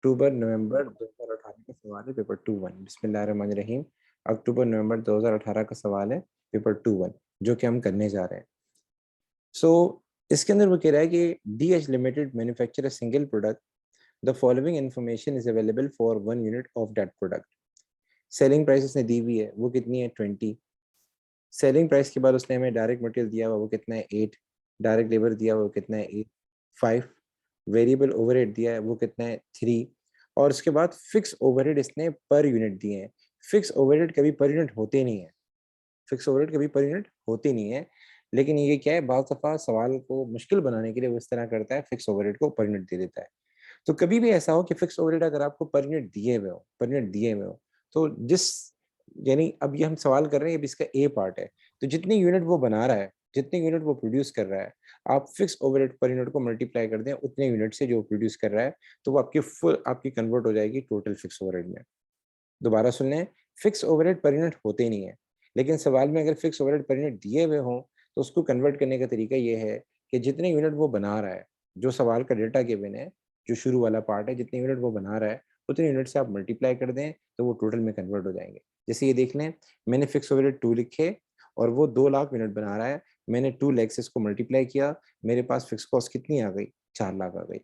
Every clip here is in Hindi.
अक्टूबर नवंबर 2018 का सवाल है, पेपर 2-1। बिस्मिल्लाहिर्रहमानिर्रहीम। अक्टूबर नवंबर 2018 का सवाल है, पेपर 2-1, जो कि हम करने जा रहे हैं। इसके अंदर वो कह रहा है कि DH limited manufacture a single product, the following information is available for 1 unit of that product. Selling price उसने दी हुई है, वो कितनी है? 20। सेलिंग प्राइस के बाद उसने हमें डायरेक्ट मटेरियल दिया हुआ, वो कितना है? 8। डायरेक्ट लेबर दिया हुआ, वो कितना है? 5। वेरिएबल ओवरहेड दिया है, वो कितना है? 3। और उसके बाद फिक्स ओवरहेड इसने पर यूनिट दिए हैं। फिक्स ओवरहेड कभी पर यूनिट होते नहीं है, फिक्स ओवरहेड कभी पर यूनिट होते नहीं है, लेकिन ये क्या है, बाज़ दफ़ा सवाल को मुश्किल बनाने के लिए वो इस तरह करता है, फिक्स ओवरहेड को पर यूनिट दे देता है। तो कभी भी ऐसा हो कि फिक्स ओवरहेड अगर आपको पर यूनिट दिए हुए हो, पर यूनिट दिए हुए हो, तो जिस यानी अब ये हम सवाल कर रहे हैं, अब इसका ए पार्ट है, तो जितनी यूनिट वो बना रहा है, जितनी यूनिट वो प्रोड्यूस कर रहा है, आप फिक्स ओवरहेड पर यूनिट को मल्टीप्लाई कर दें उतने यूनिट से जो प्रोड्यूस कर रहा है, तो वो आपकी फुल आपकी कन्वर्ट हो जाएगी टोटल फिक्स ओवरहेड में। दोबारा सुन लें, फिक्स ओवरहेड पर यूनिट होते ही नहीं है, लेकिन सवाल में अगर फिक्स ओवरहेड पर यूनिट दिए हुए हों, तो उसको कन्वर्ट करने का तरीका ये है कि जितने यूनिट वो बना रहा है, जो सवाल का डेटा गिवन है, जो शुरू वाला पार्ट है, जितने यूनिट वो बना रहा है, उतने यूनिट से आप मल्टीप्लाई कर दें, तो वो टोटल में कन्वर्ट हो जाएंगे। जैसे ये देख लें, मैंने फिक्स ओवरहेड 2 लिखे और वो 2 लाख यूनिट बना रहा है, मैंने 2 लाख से इसको मल्टीप्लाई किया, मेरे पास फिक्स कॉस्ट कितनी आ गई? 4 लाख आ गई।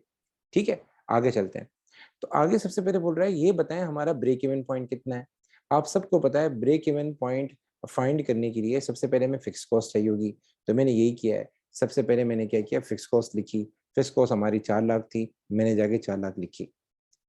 ठीक है, आगे चलते हैं। तो आगे सबसे पहले बोल रहा है, ये बताएं हमारा ब्रेक इवन पॉइंट कितना है। आप सबको पता है ब्रेक इवन पॉइंट फाइंड करने के लिए सबसे पहले हमें फिक्स कॉस्ट चाहिए होगी, तो मैंने यही किया है। सबसे पहले मैंने क्या किया, फिक्स कॉस्ट लिखी। फिक्स कॉस्ट हमारी 4 लाख थी, मैंने जाके 4 लाख लिखी।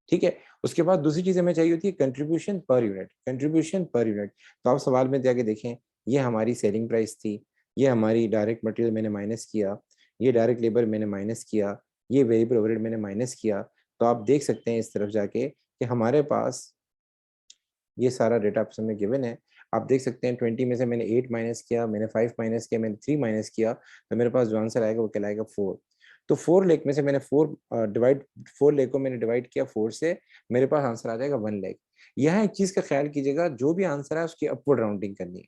ठीक है, उसके बाद दूसरी चीज हमें चाहिए होती है contribution per unit, contribution per unit. तो आप सवाल में जाके देखें, ये हमारी सेलिंग प्राइस थी, ये हमारी डायरेक्ट मटेरियल मैंने माइनस किया, ये डायरेक्ट लेबर मैंने माइनस किया, ये वेरिएबल ओवरहेड मैंने माइनस किया। तो आप देख सकते हैं इस तरफ जाके कि हमारे पास ये सारा डेटा आपके सामने गिवन है। आप देख सकते हैं 20 में से मैंने 8 माइनस किया, मैंने 5 माइनस किया, मैंने 3 माइनस किया, तो मेरे पास जो आंसर आएगा वो कहलाएगा 4। तो 4 लाख में से मैंने 4 लाख को मैंने डिवाइड किया 4 से, मेरे पास आंसर आ जाएगा 1 लाख। यहाँ एक चीज का ख्याल कीजिएगा, जो भी आंसर है उसकी अपवर्ड राउंडिंग करनी है।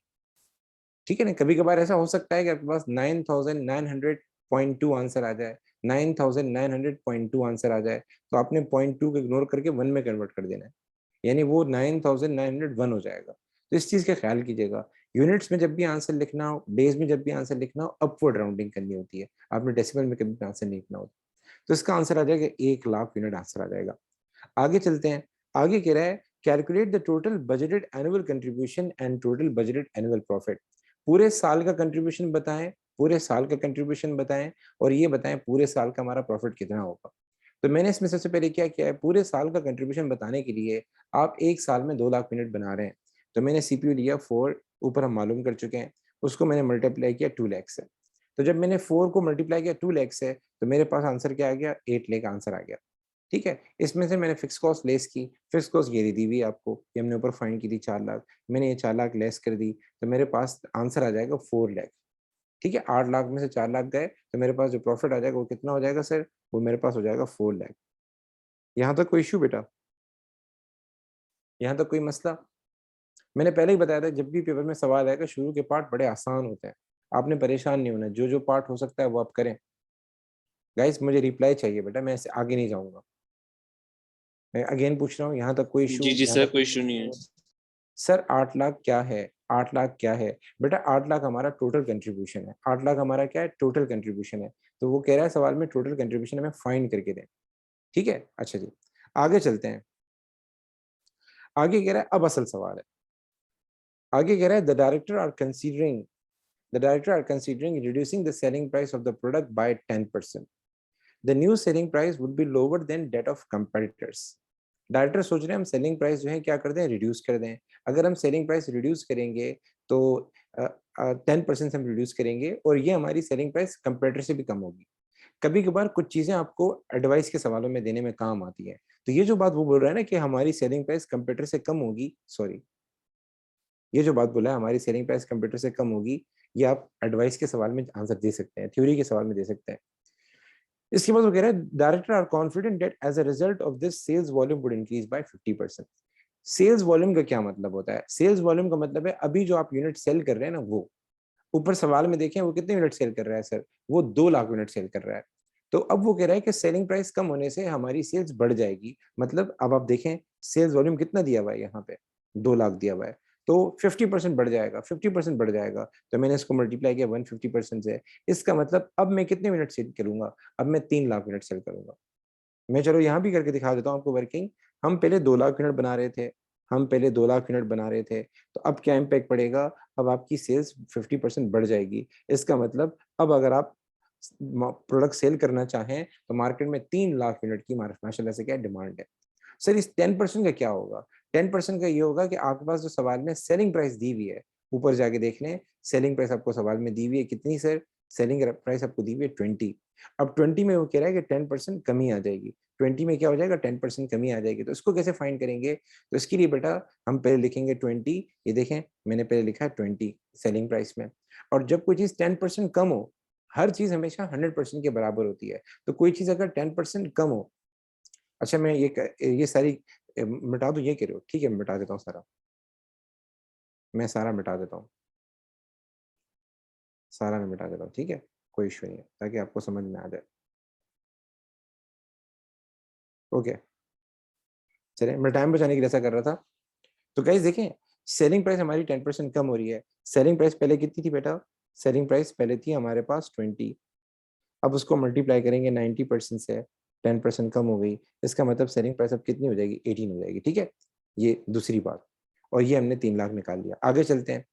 ठीक है ना, कभी कभार ऐसा हो सकता है कि आपके पास 9900.2 आंसर आ जाए, 9900.2 आंसर आ जाए, तो आपने 0.2 को इग्नोर करके 1 में कन्वर्ट कर देना है, यानी वो 9901 हो जाएगा। तो इस चीज का ख्याल कीजिएगा, यूनिट्स में जब भी आंसर लिखना हो, डेज में जब भी आंसर लिखना हो, अपवर्ड राउंडिंग करनी होती है। आपने डेसिमल में कभी भी आंसर नहीं लिखना होता। तो इसका आंसर आ जाएगा 1 लाख यूनिट आंसर आ जाएगा। आगे चलते हैं। आगे कह रहा है calculate the total budgeted annual contribution and total budgeted annual profit. पूरे साल का कंट्रीब्यूशन बताएं, पूरे साल का कंट्रीब्यूशन बताएं, और ये बताएं पूरे साल का हमारा प्रॉफिट कितना होगा। तो मैंने इसमें सबसे पहले क्या किया है, पूरे साल का कंट्रीब्यूशन बताने के लिए आप एक साल में 2 लाख यूनिट बना रहे हैं, तो मैंने सीपीयू लिया 4, ऊपर हम मालूम कर चुके हैं, उसको मैंने मल्टीप्लाई किया 2 लाख से। तो जब मैंने 4 को मल्टीप्लाई किया 2 लाख से, तो मेरे पास आंसर क्या आ गया? 8 लाख आंसर आ गया। ठीक है, इसमें से मैंने फिक्स कॉस्ट लेस की। फिक्स कॉस्ट ये दी हुई है आपको, ये हमने ऊपर फाइंड की थी 4 लाख, मैंने ये 4 लाख लेस कर दी, तो मेरे पास आंसर आ जाएगा 4 लाख। ठीक है, 8 लाख में से 4 लाख गए, तो मेरे पास जो प्रॉफिट आ जाएगा वो कितना हो जाएगा सर? वो मेरे पास हो जाएगा 4 लाख। यहाँ तक कोई इश्यू बेटा? यहाँ तक कोई मसला? मैंने पहले ही बताया था, जब भी पेपर में सवाल आएगा शुरू के पार्ट बड़े आसान होते हैं, आपने परेशान नहीं होना, जो जो पार्ट हो सकता है वो आप करें। गाइस मुझे रिप्लाई चाहिए बेटा, मैं ऐसे आगे नहीं जाऊंगा। मैं अगेन पूछ रहा हूँ, यहाँ तक कोई इशू? जी जी यहाँ सर, तक कोई कोई इशू नहीं है। सर 8 लाख क्या है? 8 लाख क्या है बेटा? 8 लाख हमारा टोटल कंट्रीब्यूशन है। 8 लाख हमारा क्या है? टोटल कंट्रीब्यूशन है। तो वो कह रहा है सवाल में टोटल कंट्रीब्यूशन हमें फाइंड करके दें। ठीक है, अच्छा जी, आगे चलते हैं। आगे कह रहा है, अब असल सवाल है। आगे कह रहा है the director are considering reducing the selling price of the product by 10%। The new selling price would be lower than that of competitors. Director सोच रहे हैं हम सेलिंग प्राइस जो है क्या कर दें? रिड्यूस कर दें। अगर हम सेलिंग प्राइस रिड्यूस करेंगे तो 10% हम रिड्यूस करेंगे, और ये हमारी सेलिंग प्राइस कंपेटिटर से भी कम होगी। कभी कभार कुछ चीजें आपको एडवाइस के सवालों में देने में काम आती है। तो ये जो बात वो बोल रहा है ना कि हमारी सेलिंग प्राइस कंपेटिटर से कम होगी, सॉरी, ये जो बात बोला है हमारी सेलिंग प्राइस कंप्यूटर से कम होगी, ये आप एडवाइस के सवाल में आंसर दे सकते हैं, थ्योरी के सवाल में दे सकते हैं। इसके बाद वो कह रहा है director are confident that as a result of this sales volume would increase by 50%। Sales volume का क्या मतलब होता है? सेल्स वॉल्यूम का मतलब है अभी जो आप यूनिट सेल कर रहे हैं ना, वो ऊपर सवाल में देखें वो कितने यूनिट सेल कर रहा है सर? वो 2 लाख यूनिट सेल कर रहा है। तो अब वो कह रहा है कि सेलिंग प्राइस कम होने से हमारी सेल्स बढ़ जाएगी। मतलब अब आप देखें सेल्स वॉल्यूम कितना दिया हुआ है यहाँ पे, 2 लाख दिया हुआ है, तो 50% बढ़ जाएगा, 50% बढ़ जाएगा। तो मैंने इसको मल्टीप्लाई किया 150% से। इसका मतलब अब मैं कितने यूनिट सेल करूंगा? अब मैं 3 लाख यूनिट सेल करूंगा। मैं चलो यहाँ भी करके दिखा देता हूँ आपको वर्किंग। हम पहले 2 लाख यूनिट बना रहे थे, हम पहले 2 लाख यूनिट बना रहे थे, तो अब क्या इम्पैक्ट पड़ेगा? अब आपकी सेल्स 50% बढ़ जाएगी। इसका मतलब अब अगर आप प्रोडक्ट सेल करना चाहें तो मार्केट में 3 लाख यूनिट की माशाल्लाह से क्या डिमांड है। सर इस 10% का क्या होगा? 10% का ये होगा कि आपके पास जो सवाल में सेलिंग प्राइस दी हुई है, ऊपर जाके देख लें, सेलिंग प्राइस आपको सवाल में दी हुई है कितनी सर? सेलिंग प्राइस आपको दी हुई है 20। अब 20 में वो कह रहा है कि 10% कमी आ जाएगी। 20 में क्या हो जाएगा? 10% कमी आ जाएगी। तो इसको कैसे फाइंड करेंगे? तो इसके लिए बेटा हम पहले लिखेंगे 20। ये देखें मैंने पहले लिखा है 20 सेलिंग प्राइस में। और जब कोई चीज 10% कम हो, हर चीज हमेशा 100% के बराबर होती है। तो कोई चीज अगर 10% कम हो, अच्छा मैं ये सारी मिटा दूं, ये कह रहे हो? ठीक है मैं मिटा देता हूँ सारा, मैं सारा मिटा देता हूँ, सारा मैं मिटा देता हूँ, ठीक है, कोई इश्यू नहीं है, ताकि आपको समझ में आ जाए। ओके, चलिए मैं टाइम बचाने के लिए ऐसा कर रहा था। तो गाइस देखें, सेलिंग प्राइस हमारी 10% कम हो रही है। सेलिंग प्राइस पहले कितनी थी बेटा? सेलिंग प्राइस पहले थी हमारे पास 20। अब उसको मल्टीप्लाई करेंगे 90% से, 10% कम हो गई। इसका मतलब सेलिंग प्राइस अब कितनी हो जाएगी? 18 हो जाएगी, ठीक है। ये दूसरी बात। और ये हमने 3 लाख निकाल लिया। आगे चलते हैं।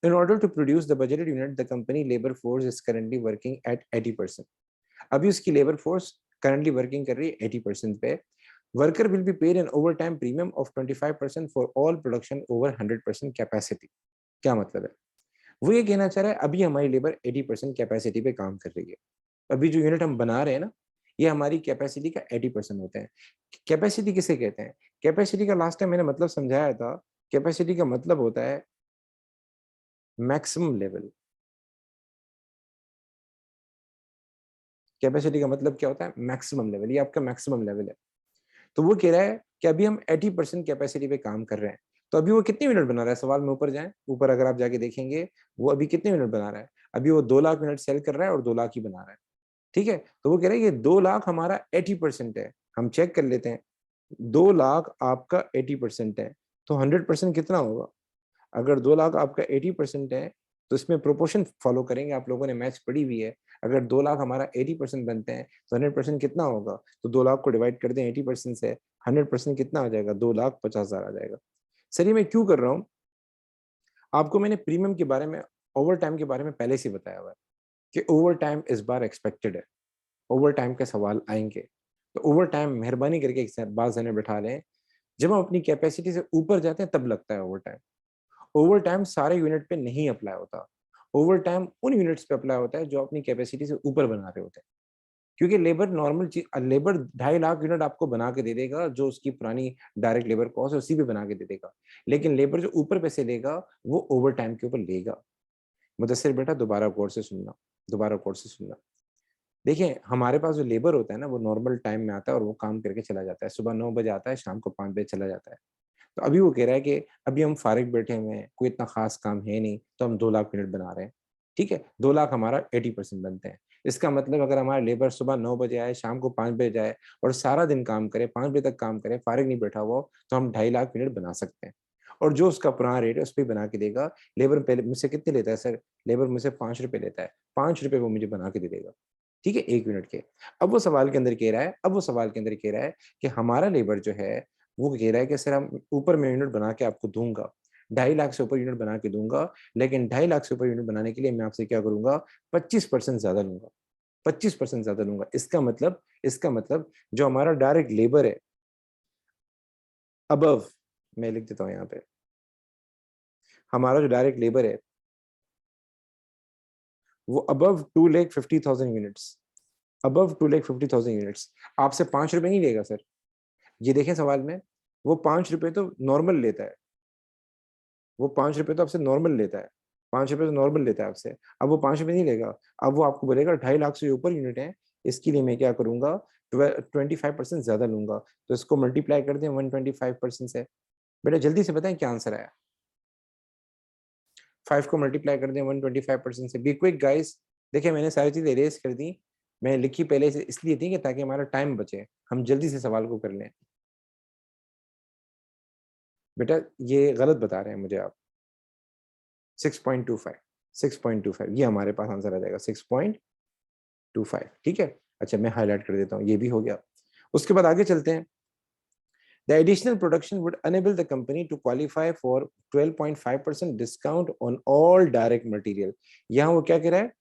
In order to produce the budgeted unit the company labour force is currently working at 80%। अभी उसकी लेबर फोर्स करंटली वर्किंग कर रही है 80% पे। Worker will be paid an overtime premium of 25% for all production over 100% capacity. क्या मतलब है? वो ये कहना चाह रहा है अभी हमारी लेबर 80% कैपेसिटी पे काम कर रही है। अभी जो यूनिट हम बना रहे हैं ना, ये हमारी कैपेसिटी का 80% होते हैं। कैपेसिटी किसे कहते हैं? कैपेसिटी का लास्ट टाइम मैंने मतलब समझाया था। कैपेसिटी का मतलब होता है मैक्सिमम लेवल। कैपेसिटी का मतलब क्या होता है? Maximum level. ये आपका मैक्सिमम लेवल है। तो वो कह रहा है कि अभी हम 80% कैपेसिटी पे काम कर रहे हैं। तो अभी वो कितने यूनिट बना रहा है? सवाल में ऊपर जाएं, ऊपर अगर आप जाके देखेंगे, वो अभी कितने यूनिट बना रहा है? अभी वो 2 लाख यूनिट सेल कर रहा है और 2 लाख ही बना रहा है, ठीक है। तो वो कह रहा है ये 2 लाख हमारा 80% है। हम चेक कर लेते हैं, 2 लाख आपका 80% है, तो 100% कितना होगा? अगर 2 लाख आपका 80% है, तो इसमें प्रोपोर्शन फॉलो करेंगे। आप लोगों ने मैथ्स पढ़ी हुई है। अगर 2 लाख हमारा 80% बनते हैं, तो 100% कितना होगा? तो 2 लाख को डिवाइड कर दें 80% से, 100% कितना आ जाएगा? 2,50,000 आ जाएगा। सर ये मैं क्यों कर रहा हूँ? आपको मैंने प्रीमियम के बारे में, ओवर टाइम के बारे में पहले से बताया हुआ है कि ओवर टाइम इस बार एक्सपेक्टेड है। ओवर टाइम के सवाल आएंगे। तो ओवर टाइम मेहरबानी करके एक बात जहन में बैठा लें, जब हम अपनी कैपेसिटी से ऊपर जाते हैं तब लगता है ओवर टाइम। ओवर टाइम सारे यूनिट पे नहीं अप्लाई होता। ओवर टाइम उन यूनिट्स पे अप्लाई होता है जो अपनी कैपेसिटी से ऊपर बना रहे होते हैं। क्योंकि लेबर नॉर्मल चीज, लेबर 2.5 लाख यूनिट आपको बना के दे देगा, जो उसकी पुरानी डायरेक्ट लेबर कॉस्ट है उसी पे बना के दे देगा। लेकिन लेबर जो ऊपर पैसे लेगा, वो ओवर टाइम के ऊपर लेगा। मुदस्सिर बेटा दोबारा गौर से सुनना, दोबारा गौर से सुनना। देखिए हमारे पास जो लेबर होता है ना, वो नॉर्मल टाइम में आता है और वो काम करके चला जाता है। सुबह 9 बजे आता है, शाम को 5 बजे चला जाता है। तो अभी वो कह रहा है कि अभी हम फारिग बैठे हुए हैं, कोई इतना खास काम है नहीं, तो हम 2 लाख यूनिट बना रहे हैं, ठीक है। 2 लाख हमारा 80% बनते हैं। इसका मतलब अगर हमारा लेबर सुबह 9 बजे आए, शाम को 5 बजे जाए और सारा दिन काम करे, 5 बजे तक काम करे, फारिग नहीं बैठा हुआ हो, तो हम 2.5 लाख यूनिट बना सकते हैं। और जो उसका पुराना रेट है उस पर बना के देगा। लेबर पहले मुझसे कितने लेता है सर? लेबर मुझसे 5 रुपए लेता है। 5 रुपए वो मुझे बना के दे देगा, ठीक है, 1 यूनिट के। अब वो सवाल के अंदर कह रहा है, अब वो सवाल के अंदर कह रहा है कि हमारा लेबर जो है, वो कह रहा है कि सर हम ऊपर में यूनिट बना के आपको दूंगा, 2.5 लाख से ऊपर यूनिट बना के दूंगा, लेकिन 2.5 लाख से ऊपर यूनिट बनाने के लिए मैं आपसे क्या करूंगा? 25% ज्यादा लूंगा। 25% ज्यादा लूंगा। इसका मतलब जो हमारा डायरेक्ट लेबर है, अबव, मैं लिख देता हूँ यहाँ पे, हमारा जो डायरेक्ट लेबर है वो अबव 2,50,000 यूनिट्स, अबव 2,50,000 यूनिट्स आपसे 5 रुपए नहीं लेगा सर। ये देखें सवाल में, वो 5 रुपए तो नॉर्मल लेता है, वो 5 रुपए तो आपसे नॉर्मल लेता है, 5 रुपए तो नॉर्मल लेता है आपसे। अब वो 5 रुपए नहीं लेगा। अब वो आपको बोलेगा 2.5 लाख से ऊपर यूनिट है, इसके लिए मैं क्या करूंगा? 25% ज्यादा लूंगा। तो इसको मल्टीप्लाई कर दें 125% से। बेटा जल्दी से बताएं क्या आंसर आया? 5 को मल्टीप्लाई कर दें 125% से। Be quick guys. देखिए मैंने सारी चीजें इरेज कर दी। मैं लिखी पहले से इसलिए थी कि ताकि हमारा टाइम बचे, हम जल्दी से सवाल को कर लें। बेटा ये गलत बता रहे हैं मुझे आप। 6.25, 6.25 ये हमारे पास आंसर आ जाएगा, 6.25। ठीक है, अच्छा मैं हाईलाइट कर देता हूँ, ये भी हो गया। उसके बाद आगे चलते हैं। The additional production would enable the company to qualify for 12.5% discount on all direct material। यहाँ वो क्या कह रहा है,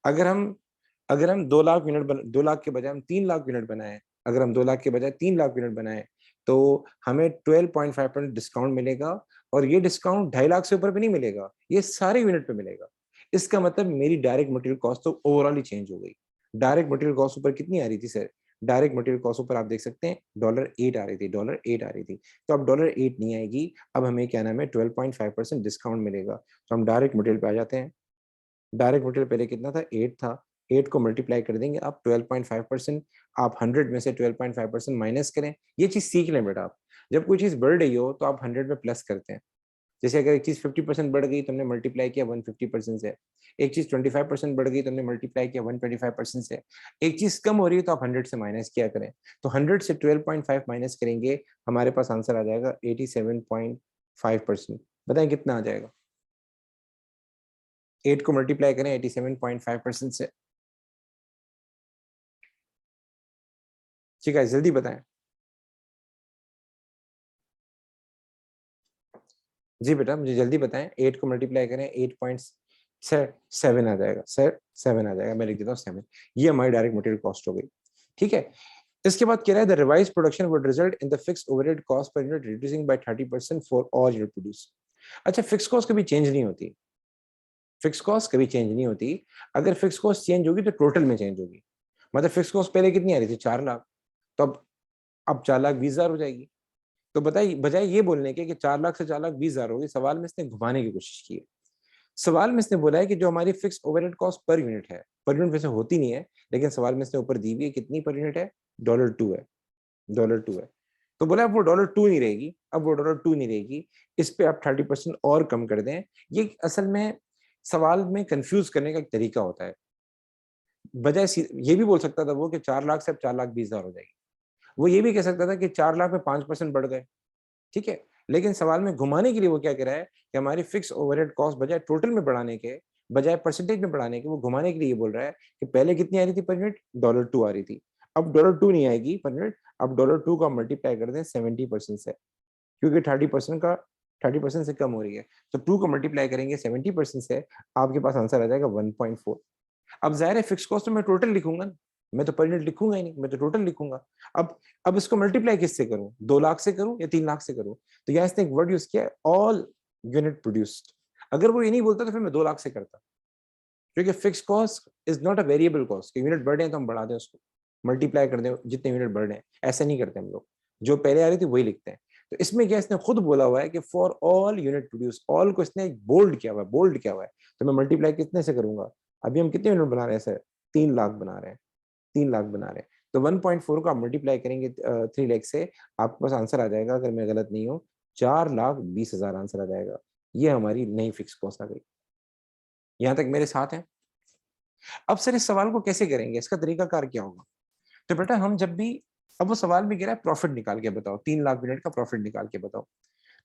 अगर हम 2 लाख यूनिट 2 लाख के बजाय हम 3 लाख यूनिट बनाए, अगर हम 2 लाख के बजाय 3 लाख यूनिट बनाए तो हमें 12.5% डिस्काउंट मिलेगा, और ये डिस्काउंट 2.5 लाख से ऊपर भी नहीं मिलेगा, ये सारे यूनिट पे मिलेगा। इसका मतलब मेरी डायरेक्ट मटेरियल कॉस्ट तो ओवरऑल ही चेंज हो गई। डायरेक्ट मटेरियल कॉस्ट ऊपर कितनी आ रही थी सर, डायरेक्ट मटेरियल कॉस्ट ऊपर आप देख सकते हैं $8 आ रही थी, $8 आ रही थी। तो अब $8 नहीं आएगी, अब हमें क्या नाम है 12.5% डिस्काउंट मिलेगा। तो हम डायरेक्ट मटेरियल पे आ जाते हैं। डायरेक्ट मटेरियल पहले कितना था, 8 था, 8 को मल्टीप्लाई कर देंगे आप 12.5%। आप 100 में से 12.5% माइनस करें। ये चीज सीख लें बेटा आप, जब कोई चीज बढ़ रही हो तो आप 100 में प्लस करते हैं। जैसे अगर एक चीज 50% बढ़ गई तो हमने मल्टीप्लाई किया 150% से, एक चीज 25% बढ़ गई तो हमने मल्टीप्लाई किया 125% से, एक चीज कम हो रही है तो आप 100 से माइनस किया करें। तो 100 से 12.5 माइनस करेंगे, हमारे पास आंसर आ जाएगा 87.5%। बताएं कितना आ जाएगा, 8 को मल्टीप्लाई करें 87.5% से। ठीक है, जल्दी बताएं। जी बेटा मुझे जल्दी बताएं, 8 को मल्टीप्लाई करें 8.7 आ जाएगा सर, 7 आ जाएगा, मैं लिख देता हूँ 7। ये हमारी डायरेक्ट मटेरियल कॉस्ट हो गई। ठीक है, इसके बाद कह रहा है the revise production would result in the fix overhead cost per unit reducing by 30% for all unit produce. अच्छा, फिक्स कॉस्ट कभी चेंज नहीं होती, फिक्स कॉस्ट कभी चेंज नहीं होती। अगर फिक्स कॉस्ट चेंज होगी तो टोटल में चेंज होगी। मतलब फिक्स कॉस्ट पहले कितनी आ रही थी, 4 लाख, तो अब 4,20,000 हो जाएगी। तो बताइए, बजाय ये बोलने के कि 4 लाख से 4,20,000 होगी, सवाल में इसने घुमाने की कोशिश की है। सवाल में इसने बोला है कि जो हमारी fix overhead cost per unit है, पर यूनिट वैसे होती नहीं है, लेकिन सवाल में इसने ऊपर दी हुई है कितनी पर यूनिट है, $2 है, $2 है। तो बोला अब वो $2 नहीं रहेगी, अब वो $2 नहीं रहेगी, इस पे आप 30% और कम कर दें। ये असल में सवाल में कंफ्यूज करने का एक तरीका होता है। बजाय ये भी बोल सकता था वो कि 4 लाख से अब 4,20,000 हो जाएगी, वो ये भी कह सकता था कि 4 लाख में 5% बढ़ गए। ठीक है, लेकिन सवाल में घुमाने के लिए वो क्या कह रहा है कि हमारी फिक्स ओवरहेड कॉस्ट बजाय टोटल में बढ़ाने के, बजाय परसेंटेज में बढ़ाने के, वो घुमाने के लिए ये बोल रहा है कि पहले कितनी आ रही थी पर यूनिट, $2 आ रही थी, अब $2 नहीं आएगी पर यूनिट, अब $2 का मल्टीप्लाई कर दें 70% से, क्योंकि 30% से कम हो रही है। तो 2 को मल्टीप्लाई करेंगे 70% से, आपके पास आंसर आ जाएगा 1.4। अब जाहिर है फिक्स कॉस्ट तो मैं टोटल लिखूंगा ना, मैं तो पर यूनिट लिखूंगा ही नहीं, मैं तो टोटल लिखूंगा। अब इसको मल्टीप्लाई किससे करूं, 2 लाख से करूं या 3 लाख से करूं। तो यहाँ इसने एक वर्ड यूज किया, ऑल यूनिट प्रोड्यूस्ड। अगर वो ये नहीं बोलता तो फिर मैं 2 लाख से करता, क्योंकि fix cost is not a variable cost कि यूनिट बढ़ रहे हैं तो हम बढ़ा दें उसको, मल्टीप्लाई कर दें जितने यूनिट बढ़ रहे हैं, ऐसा नहीं करते हम लोग, जो पहले आ रही थी वही लिखते हैं। तो इसमें क्या इसने खुद बोला हुआ है कि for all unit produce, all को इसने बोल्ड किया हुआ है, बोल्ड किया हुआ है। तो मैं मल्टीप्लाई कितने से करूंगा, अभी हम कितने यूनिट बना रहे हैं सर, 3 लाख बना रहे हैं, 3 लाख बना रहे हैं। तो 1.4 को आप मल्टीप्लाई करेंगे 3 लाख से, आपके पास आंसर आ जाएगा, अगर मैं गलत नहीं हूँ 4,20,000 आंसर आ जाएगा। ये हमारी नई फिक्स कॉस्ट आ गई। यहाँ तक मेरे साथ हैं। अब सर इस सवाल को कैसे करेंगे, इसका तरीकाकार क्या होगा। तो बेटा हम जब भी, अब वो सवाल में कह रहा है प्रॉफिट निकाल के बताओ, 3 लाख यूनिट का प्रॉफिट निकाल के बताओ।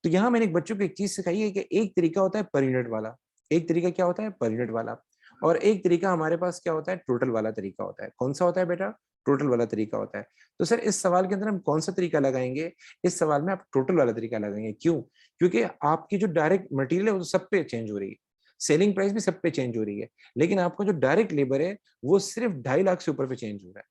तो यहाँ मैंने एक बच्चों को एक चीज सिखाई है कि एक तरीका होता है पर यूनिट वाला, एक तरीका क्या होता है पर यूनिट वाला, और एक तरीका हमारे पास क्या होता है टोटल वाला तरीका होता है। कौन सा होता है बेटा, टोटल वाला तरीका होता है। तो सर इस सवाल के अंदर हम कौन सा तरीका लगाएंगे, इस सवाल में आप टोटल वाला तरीका लगाएंगे। क्यों, क्योंकि आपकी जो डायरेक्ट मटेरियल है वो सब पे चेंज हो रही है, सेलिंग प्राइस भी सब पे चेंज हो रही है, लेकिन आपका जो डायरेक्ट लेबर है वो सिर्फ 2.5 लाख से ऊपर पे चेंज हो रहा है।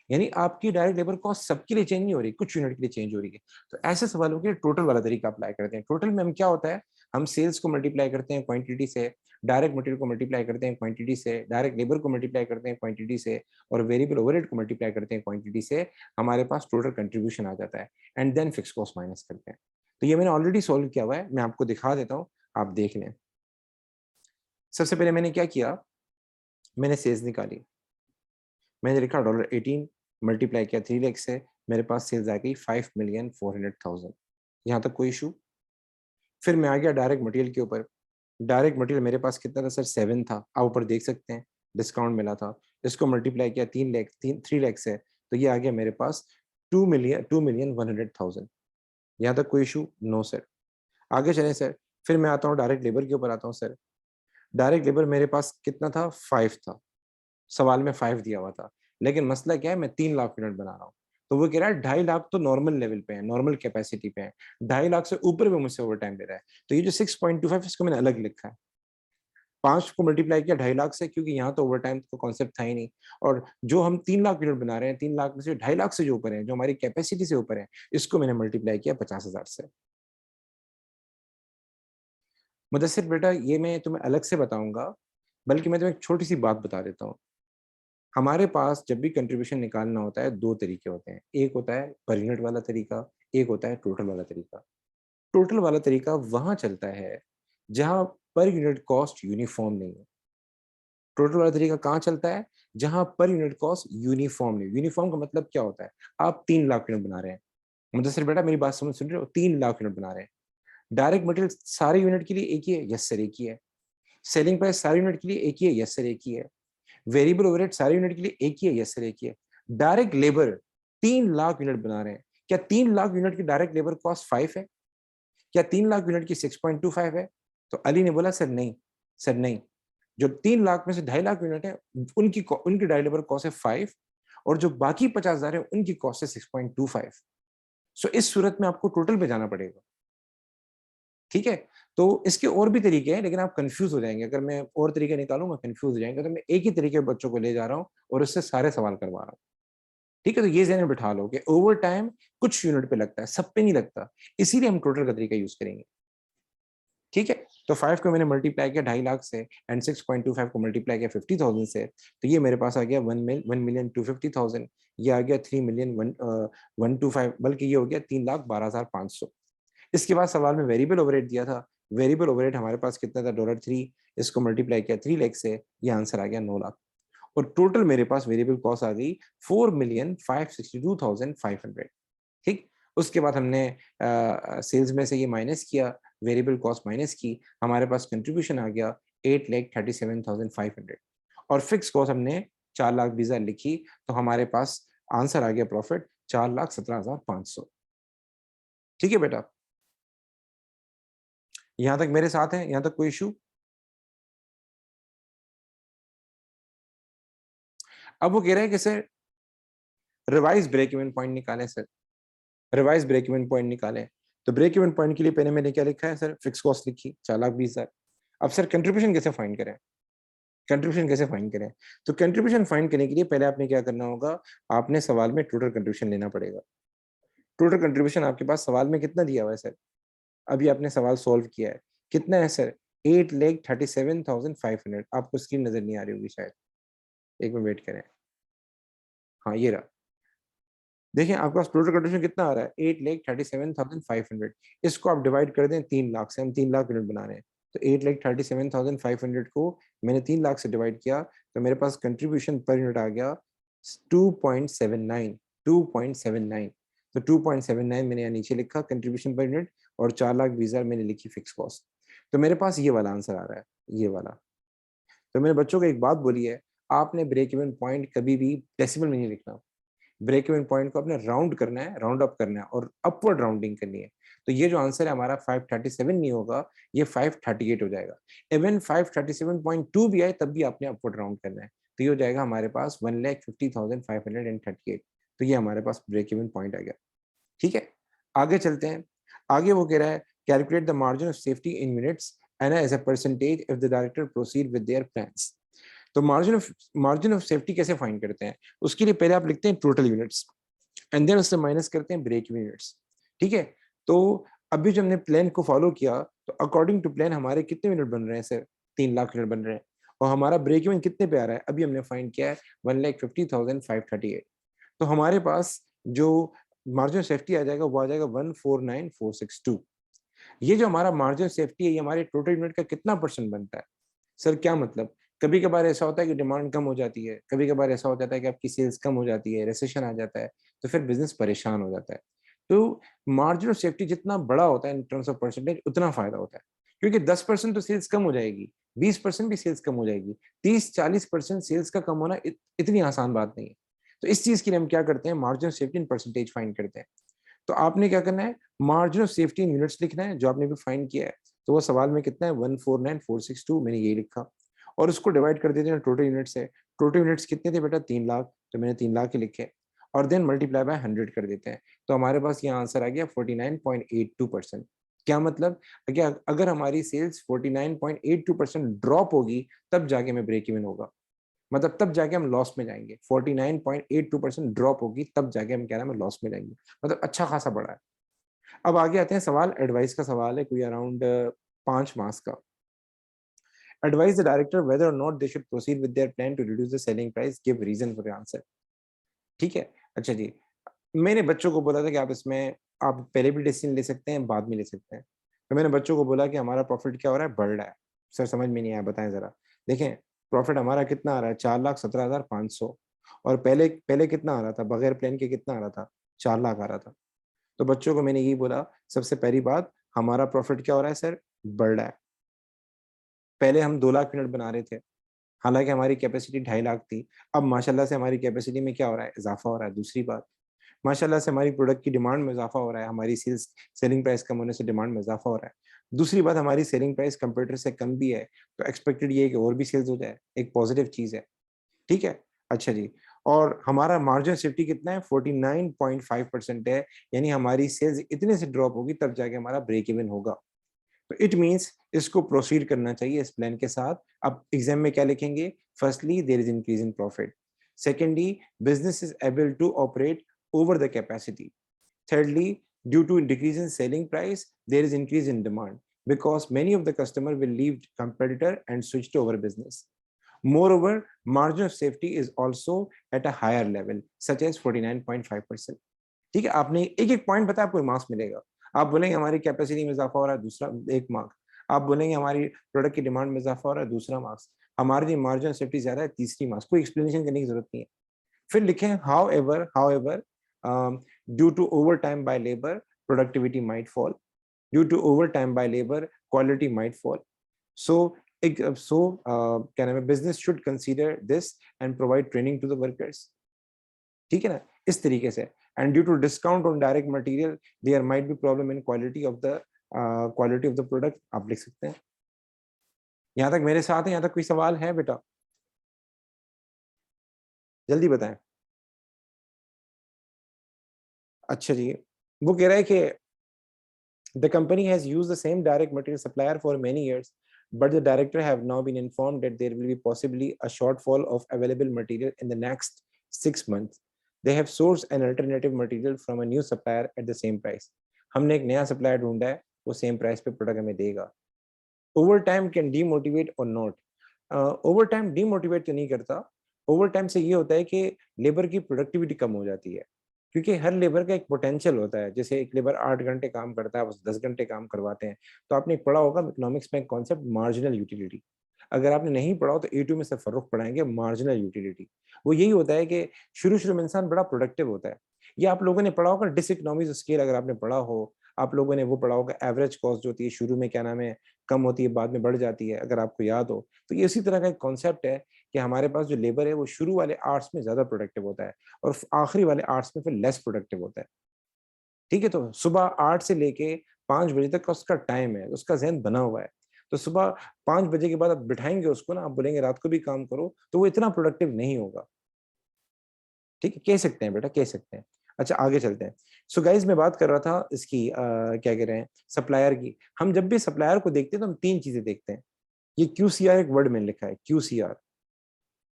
यानी आपकी डायरेक्ट लेबर कॉस्ट सबके लिए चेंज नहीं हो रही, कुछ यूनिट के लिए चेंज हो रही है। तो ऐसे सवालों के टोटल वाला तरीका अप्लाई करते हैं। टोटल में हम क्या होता है, हम सेल्स को मल्टीप्लाई करते हैं क्वांटिटी से, डायरेक्ट मटेरियल को मल्टीप्लाई करते हैं क्वांटिटी से, डायरेक्ट लेबर को मल्टीप्लाई करते हैं क्वांटिटी से, और वेरिएबल ओवरहेड को मल्टीप्लाई करते हैं क्वांटिटी से, हमारे पास टोटल कंट्रीब्यूशन आ जाता है, and then fix cost minus करते हैं। तो ये मैंने ऑलरेडी सोल्व किया हुआ है, मैं आपको दिखा देता हूँ, आप देख लें। सबसे पहले मैंने क्या किया, मैंने सेल्स निकाली, मैंने लिखा $18 मल्टीप्लाई किया 3 लाख से, मेरे पास सेल्स आ गई 5,400,000। यहाँ तक कोई इशू। फिर मैं आ गया डायरेक्ट मटेरियल के ऊपर। डायरेक्ट मटेरियल मेरे पास कितना था सर, 7 था, आप ऊपर देख सकते हैं डिस्काउंट मिला था। इसको मल्टीप्लाई किया 3 लाख से, तो ये आ गया मेरे पास 2,100,000। यहाँ तक कोई इशू? No sir. आगे चलें सर, फिर मैं आता हूँ डायरेक्ट लेबर के ऊपर आता हूँ सर। डायरेक्ट लेबर मेरे पास कितना था? 5 था, सवाल में 5 दिया हुआ था, लेकिन मसला क्या है, मैं 3 लाख यूनिट बना रहा हूँ। तो वो कह रहा है 2.5 लाख तो नॉर्मल लेवल पे है, नॉर्मल कैपेसिटी पे है, 2.5 लाख से ऊपर भी मुझसे ओवर टाइम ले रहा है। तो ये जो 6.25 इसको मैंने अलग लिखा है, 5 को मल्टीप्लाई किया 2.5 लाख से, क्योंकि यहाँ तो ओवर टाइम का कॉन्सेप्ट था ही नहीं। और जो हम 3 लाख यूनिट बना रहे हैं, 3 लाख में से 2.5 लाख से जो ऊपर है, जो हमारी कैपेसिटी से ऊपर है, इसको मैंने मल्टीप्लाई किया 50,000 से। मुदस्सिर बेटा, ये मैं तुम्हें अलग से बताऊंगा, बल्कि मैं तुम्हें एक छोटी सी बात बता देता हूँ। हमारे पास जब भी कंट्रीब्यूशन निकालना होता है, 2 तरीके होते हैं। एक होता है पर यूनिट वाला तरीका, एक होता है टोटल वाला तरीका। टोटल वाला तरीका वहां चलता है जहां पर यूनिट कॉस्ट यूनिफॉर्म नहीं है। टोटल वाला तरीका कहाँ चलता है? जहां पर यूनिट कॉस्ट यूनिफॉर्म नहीं। यूनिफॉर्म का मतलब क्या होता है? आप 3 लाख यूनिट बना रहे हैं, मुदस्सिर बेटा मेरी बात सुन रहे हो, 3 लाख यूनिट बना रहे हैं। डायरेक्ट मटेरियल सारे यूनिट के लिए एक ही है? यस सर, एक ही है। सेलिंग प्राइस सारे यूनिट के लिए एक ही है? यस सर, एक ही है। वेरिएबल ओवरहेड सारे यूनिट के लिए एक ही है? यस सर, एक ही है। डायरेक्ट लेबर 3 लाख यूनिट बना रहे हैं, क्या 3 लाख यूनिट की डायरेक्ट लेबर कॉस्ट 5 है? क्या 3 लाख यूनिट की 6.25 है? तो अली ने बोला सर नहीं, सर नहीं। जो 3 लाख में से 2.5 लाख यूनिट है, उनकी डायरेक्ट लेबर कॉस्ट है 5, और जो बाकी 50,000 है उनकी कॉस्ट है 6.25। सो इस सूरत में आपको टोटल पे जाना पड़ेगा, ठीक है। तो इसके और भी तरीके हैं, लेकिन आप कंफ्यूज हो जाएंगे अगर मैं और तरीके निकालूंगा, कंफ्यूज हो जाएंगे। तो मैं एक ही तरीके बच्चों को ले जा रहा हूँ और उससे सारे सवाल करवा रहा हूँ, ठीक है। तो ये ज़हन में बिठा लो कि ओवर टाइम कुछ यूनिट पे लगता है, सब पे नहीं लगता, इसीलिए हम टोटल का तरीका यूज करेंगे, ठीक है। तो 5 को मैंने मल्टीप्लाई किया 2.5 लाख से, एंड 6.25 को मल्टीप्लाई किया 50,000 से, तो ये मेरे पास आ गया 1,250,000। ये आ गया 3,125, बल्कि ये हो गया 3,12,500। इसके बाद सवाल में वेरिएबल ओवरहेड दिया था। वेरिएबल ओवरहेड हमारे पास कितना था? $3। इसको मल्टीप्लाई किया 3 लाख से, ये आंसर आ गया 9 लाख। और टोटल मेरे पास वेरिएबल कॉस्ट आ गई 4,562,500, ठीक। उसके बाद हमने सेल्स में से ये माइनस किया, वेरिएबल कॉस्ट माइनस की, हमारे पास कंट्रीब्यूशन आ गया 8,37,500, और फिक्स कॉस्ट हमने 4,20,000 लिखी, तो हमारे पास आंसर आ गया प्रॉफिट 4,17,500, ठीक है बेटा। यहां तक मेरे साथ है? यहां तक कोई इशू? अब वो कह रहे हैं कि sir revise break even point निकालें sir, revise break even point निकालें। तो ब्रेक इवन पॉइंट के लिए पहले मैंने क्या लिखा है सर? फिक्स कॉस्ट लिखी 4,20,000। अब सर कंट्रीब्यूशन कैसे फाइंड करें? कंट्रीब्यूशन कैसे फाइंड करें? तो कंट्रीब्यूशन फाइंड करने के लिए पहले आपने क्या करना होगा, आपने सवाल में टोटल कंट्रीब्यूशन लेना पड़ेगा। टोटल कंट्रीब्यूशन आपके पास सवाल में कितना दिया हुआ है सर? अभी आपने सवाल सॉल्व किया है, कितना है सर? 8,37,500। आपको स्क्रीन नजर नहीं आ रही होगी शायद, एक मिनट वेट करें। हाँ ये रहा, देखिए आपके पास टोटल कंट्रीब्यूशन कितना आ रहा है? 8,37,500। इसको आप डिवाइड कर दें 3 लाख से, हम 3 लाख यूनिट बना रहे हैं। तो 8,37,500 को मैंने 3 लाख से डिवाइड किया, तो मेरे पास कंट्रीब्यूशन पर यूनिट आ गया 2.79। 2.79, तो 2.79 मैंने यहाँ नीचे लिखा कंट्रीब्यूशन पर यूनिट, और 4,20,000 मैंने लिखी फिक्स कॉस्ट। तो मेरे पास ये वाला आंसर आ रहा है, ये वाला। तो मेरे बच्चों को एक बात बोली है, आपने ब्रेक इवन पॉइंट कभी भी डेसिमल में नहीं लिखना। ब्रेक इवन पॉइंट को आपने राउंड करना है, राउंड अप करना है, और अपवर्ड राउंडिंग करनी है। तो ये जो आंसर है हमारा 537 नहीं होगा, ये 538 हो जाएगा। इवन 537.2 भी आए तब भी आपने अपवर्ड राउंड करना है, तो ये हो जाएगा हमारे पास 1,50,538। तो ये हमारे पास ब्रेक इवन पॉइंट आ गया, ठीक है। आगे चलते हैं। आगे वो कह रहा है calculate the margin of safety in minutes and as a percentage if the director proceed with their plans. तो मार्जिन ऑफ सेफ्टी कैसे फाइंड करते हैं? उसके लिए पहले आप लिखते हैं टोटल यूनिट्स, एंड देन उससे माइनस करते हैं ब्रेक इवन यूनिट्स, ठीक है। तो अभी जो हमने प्लान को फॉलो किया, तो अकॉर्डिंग टू प्लान हमारे कितने यूनिट बन रहे हैं सर? 3 लाख यूनिट बन रहे हैं, और हमारा ब्रेक इवन कितने पे आ रहा है? अभी हमने फाइंड किया है 1,50,538। तो हमारे पास जो मार्जिन सेफ्टी आ जाएगा वो आ जाएगा 149,462। ये जो हमारा मार्जिन सेफ्टी है, ये हमारे टोटल यूनिट का कितना परसेंट बनता है? सर क्या मतलब? कभी कभार ऐसा होता है कि डिमांड कम हो जाती है, कभी कभार ऐसा हो जाता है कि आपकी सेल्स कम हो जाती है, रिसेशन आ जाता है, तो फिर बिजनेस परेशान हो जाता है। तो मार्जिन ऑफ सेफ्टी जितना बड़ा होता है इन टर्म्स ऑफ परसेंटेज, उतना फायदा होता है। क्योंकि 10% तो सेल्स कम हो जाएगी, 20% भी सेल्स कम हो जाएगी, 30-40% सेल्स का कम होना इतनी आसान बात नहीं है। तो इस चीज के लिए हम क्या करते हैं, margin of safety in percentage find करते हैं। तो आपने क्या करना है, margin of safety in units लिखना है, जो आपने भी फाइंड किया है। तो वो सवाल में कितना है, 149462, मैंने यही लिखा। और उसको डिवाइड कर देते हैं टोटल यूनिट से। टोटल यूनिट्स कितने थे बेटा, 3 लाख, तो मैंने 3 लाख ही लिखे। और देन मल्टीप्लाई बाय 100 कर देते हैं। तो हमारे पास यहाँ आंसर आ गया 49.82%। क्या मतलब, क्या अगर हमारी सेल्स 49.82% ड्रॉप होगी, तब जाके हमें ब्रेक इवन होगा, मतलब तब जाके हम लॉस में जाएंगे। 49.82% ड्रॉप होगी, तब जाके हम क्या नाम है, लॉस में जाएंगे, मतलब अच्छा खासा बड़ा है। अब आगे आते हैं सवाल, एडवाइस का सवाल है, कोई अराउंड 5 मार्क्स का। Advise the director whether or not they should proceed with their plan to reduce the selling price. Give reason for the answer. ठीक है, अच्छा जी। मैंने बच्चों को बोला था कि आप इसमें आप पहले भी डिसीजन ले सकते हैं, बाद में ले सकते हैं। तो मैंने बच्चों को बोला कि हमारा प्रॉफिट क्या हो रहा है, बढ़ रहा है। सर समझ में नहीं आया, बताएं जरा। देखें, प्रॉफिट हमारा कितना आ रहा है, 4,17,500। और पहले पहले कितना आ रहा था, बगैर प्लान के कितना आ रहा था, 4 लाख आ रहा था। तो बच्चों को मैंने यही बोला, सबसे पहली बात, हमारा प्रॉफिट क्या हो रहा है सर, बढ़ रहा है। पहले हम 2 लाख यूनिट बना रहे थे, हालांकि हमारी कैपेसिटी 2.5 लाख थी। अब माशाल्लाह से हमारी कैपेसिटी में क्या हो रहा है, इजाफा हो रहा है। दूसरी बात, माशाल्लाह से हमारी प्रोडक्ट की डिमांड में इजाफा हो रहा है, हमारी सेलिंग प्राइस कम होने से डिमांड में इजाफा हो रहा है। दूसरी बात, हमारी सेलिंग प्राइस कंप्यूटर से कम भी है, तो एक्सपेक्टेड ये है कि और भी सेल्स हो जाए, एक पॉजिटिव चीज है। ठीक है, अच्छा जी। और हमारा मार्जिन सेफ्टी कितना है, 49.5% है, यानी हमारी सेल्स इतने से ड्रॉप होगी तब जाके हमारा ब्रेक इवन होगा। तो इट मीन्स इसको प्रोसीड करना चाहिए इस प्लान के साथ। अब एग्जाम में क्या लिखेंगे, firstly there is increase in profit, secondly business is able to operate over the capacity, thirdly due to decrease in selling price there is increase in demand because many of the customer will leave competitor and switch to our business. Moreover, margin of safety is also at a higher level such as 49.5%. ठीक है, आपने एक एक पॉइंट बताया, आपको मार्क्स मिलेगा। आप बोलेंगे हमारी कैपेसिटी में इजाफा हो रहा है, दूसरा 1 मार्क। आप बोलेंगे हमारी प्रोडक्ट की डिमांड में इजाफा हो रहा है, दूसरा मार्क्स। हमारी मार्जिन सेफ्टी ज्यादा है, तीसरी मार्क्स। कोई एक्सप्लेनेशन करने की जरूरत नहीं है। फिर लिखें however due to overtime by labour productivity might fall, due to overtime by labour quality might fall. So क्या नाम है, business should consider this and provide training to the workers. ठीक है ना, इस तरीके से। And due to discount on direct material there might be problem in quality of the product, आप लिख सकते हैं। यहाँ तक मेरे साथ है, यहाँ तक कोई सवाल है बेटा, जल्दी बताएं। अच्छा जी, वो कह रहा है कि the company has used the same direct material supplier for many years, but the director have now been informed that there will be possibly a shortfall of available material in the next 6 months. They have sourced an alternative material from a new supplier at the same price. हमने एक नया सप्लायर ढूंढा है, वो सेम प्राइस पे प्रोडक्ट हमें देगा। ओवर टाइम कैन डीमोटिवेट और नॉट। ओवर टाइम डीमोटिवेट तो नहीं करता। ओवर टाइम से ये होता है कि लेबर की प्रोडक्टिविटी कम हो जाती है, क्योंकि हर लेबर का एक पोटेंशियल होता है। जैसे एक लेबर 8 घंटे काम करता है, बस 10 घंटे काम करवाते हैं। तो आपने पढ़ा होगा इकोनॉमिक्स में कॉन्सेप्ट मार्जिनल यूटिलिटी। अगर आपने नहीं पढ़ा हो तो A2 में से फर्रुख पढ़ाएंगे, मार्जिनल यूटिलिटी। वो यही होता है कि शुरू शुरू में इंसान बड़ा प्रोडक्टिव होता है। ये आप लोगों ने पढ़ा होगा डिसइकोनॉमीज स्केल, अगर आपने पढ़ा हो। आप लोगों ने वो पढ़ा होगा, एवरेज कॉस्ट जो होती है शुरू में क्या नाम है, कम होती है, बाद में बढ़ जाती है, अगर आपको याद हो। तो ये इसी तरह का एक कॉन्सेप्ट है कि हमारे पास जो लेबर है वो शुरू वाले आर्ट्स में ज्यादा प्रोडक्टिव होता है और आखिरी वाले आर्ट्स में फिर लेस प्रोडक्टिव होता है। ठीक है, तो सुबह 8 से लेके 5 बजे तक का उसका टाइम है, उसका जहन बना हुआ है। तो सुबह 5 बजे के बाद आप बिठाएंगे उसको ना, आप बोलेंगे रात को भी काम करो, तो वो इतना प्रोडक्टिव नहीं होगा। ठीक है, कह सकते हैं बेटा, कह सकते हैं। अच्छा, आगे चलते हैं। सो गाइज, मैं बात कर रहा था इसकी क्या कह रहे हैं, सप्लायर की। हम जब भी सप्लायर को देखते हैं तो हम 3 चीजें देखते हैं। ये QCR एक वर्ड में लिखा है, QCR,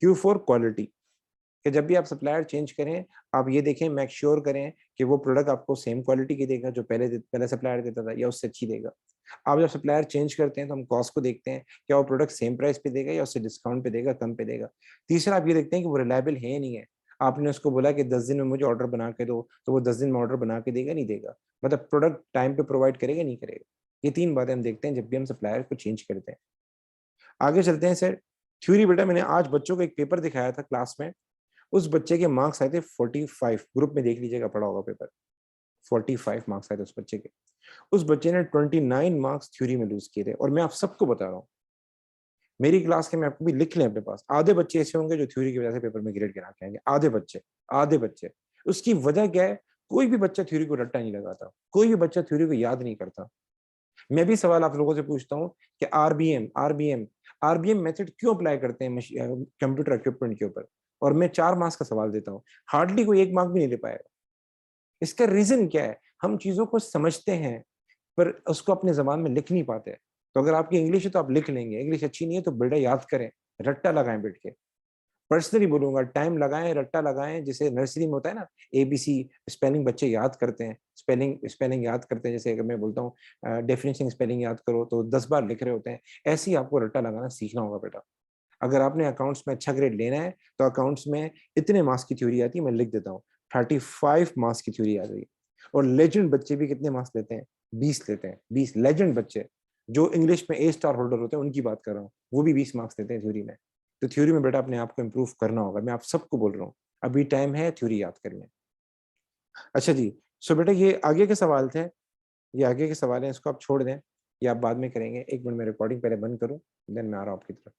Q फॉर क्वालिटी। कि जब भी आप सप्लायर चेंज करें, आप ये देखें, मेक श्योर करें कि वो प्रोडक्ट आपको सेम क्वालिटी की देगा जो पहले सप्लायर देता था, या उससे अच्छी देगा। आप जब सप्लायर चेंज करते हैं तो हम कॉस्ट को देखते हैं, क्या वो प्रोडक्ट सेम प्राइस पे देगा या उससे डिस्काउंट पे देगा, कम पे देगा। तीसरा, आप ये देखते हैं कि वो रिलायबल है या नहीं है। आपने उसको बोला कि 10 दिन में मुझे ऑर्डर बना के दो, तो वो 10 दिन में ऑर्डर बना के देगा, नहीं देगा, मतलब प्रोडक्ट टाइम पे प्रोवाइड करेगा, नहीं करेगा। ये 3 बातें हम देखते हैं जब भी हम सप्लायर को चेंज करते हैं। आगे चलते हैं सर। थ्योरी बेटा, मैंने आज बच्चों को एक पेपर दिखाया था क्लास में। उस बच्चे के मार्क्स आए थे 45, ग्रुप में देख लीजिएगा, पढ़ा होगा पेपर। 45 मार्क्स आए थे उस बच्चे के। उस बच्चे ने 29 मार्क्स थ्योरी में लूज किए थे। और मैं आप सबको बता रहा हूँ, मेरी क्लास के, मैं आपको भी लिख लें अपने पास, आधे बच्चे ऐसे होंगे जो थ्योरी की वजह से पेपर में ग्रेड गिरा के आएंगे। आधे बच्चे। उसकी वजह क्या है? कोई भी बच्चा थ्योरी को रट्टा नहीं लगाता, कोई भी बच्चा थ्योरी को याद नहीं करता। मैं भी सवाल आप लोगों से पूछता हूँ कि आरबीएम मेथड क्यों अप्लाई करते हैं कंप्यूटर इक्विपमेंट के ऊपर, और मैं 4 मार्क्स का सवाल देता हूँ, हार्डली कोई 1 मार्क भी नहीं ले पाएगा। इसका रीजन क्या है? हम चीजों को समझते हैं पर उसको अपने जबान में लिख नहीं पाते। तो अगर आपकी इंग्लिश है तो आप लिख लेंगे, इंग्लिश अच्छी नहीं है तो बेटा याद करें, रट्टा लगाएं बैठ के। पर्सनली बोलूंगा, टाइम लगाएं, रट्टा लगाएं। जैसे नर्सरी में होता है ना, एबीसी स्पेलिंग बच्चे याद करते हैं, स्पेलिंग याद करते हैं। जैसे अगर मैं बोलता हूँ डेफिनेशन स्पेलिंग याद करो तो 10 बार लिख रहे होते हैं, ऐसे ही आपको रट्टा लगाना सीखना होगा बेटा। अगर आपने अकाउंट्स में अच्छा ग्रेड लेना है तो अकाउंट्स में इतने मार्क्स की थ्योरी आती है, मैं लिख देता हूँ, 35 मार्क्स की थ्योरी आ गई। और लेजेंड बच्चे भी कितने मार्क्स लेते हैं? 20 लेते हैं, 20 लेजेंड बच्चे जो इंग्लिश में A स्टार होल्डर होते हैं उनकी बात कर रहा हूँ, वो भी 20 मार्क्स लेते हैं थ्योरी में। तो थ्योरी में बेटा अपने आप को इम्प्रूव करना होगा, मैं आप सबको बोल रहा हूँ, अभी टाइम है थ्योरी याद करने। अच्छा जी, सो बेटा ये आगे के सवाल थे, ये आगे के सवाल हैं, इसको आप छोड़ दें, या आप बाद में करेंगे। 1 मिनट में रिकॉर्डिंग पहले बंद करूँ, देन मैं आ रहा हूँ आपकी तरफ।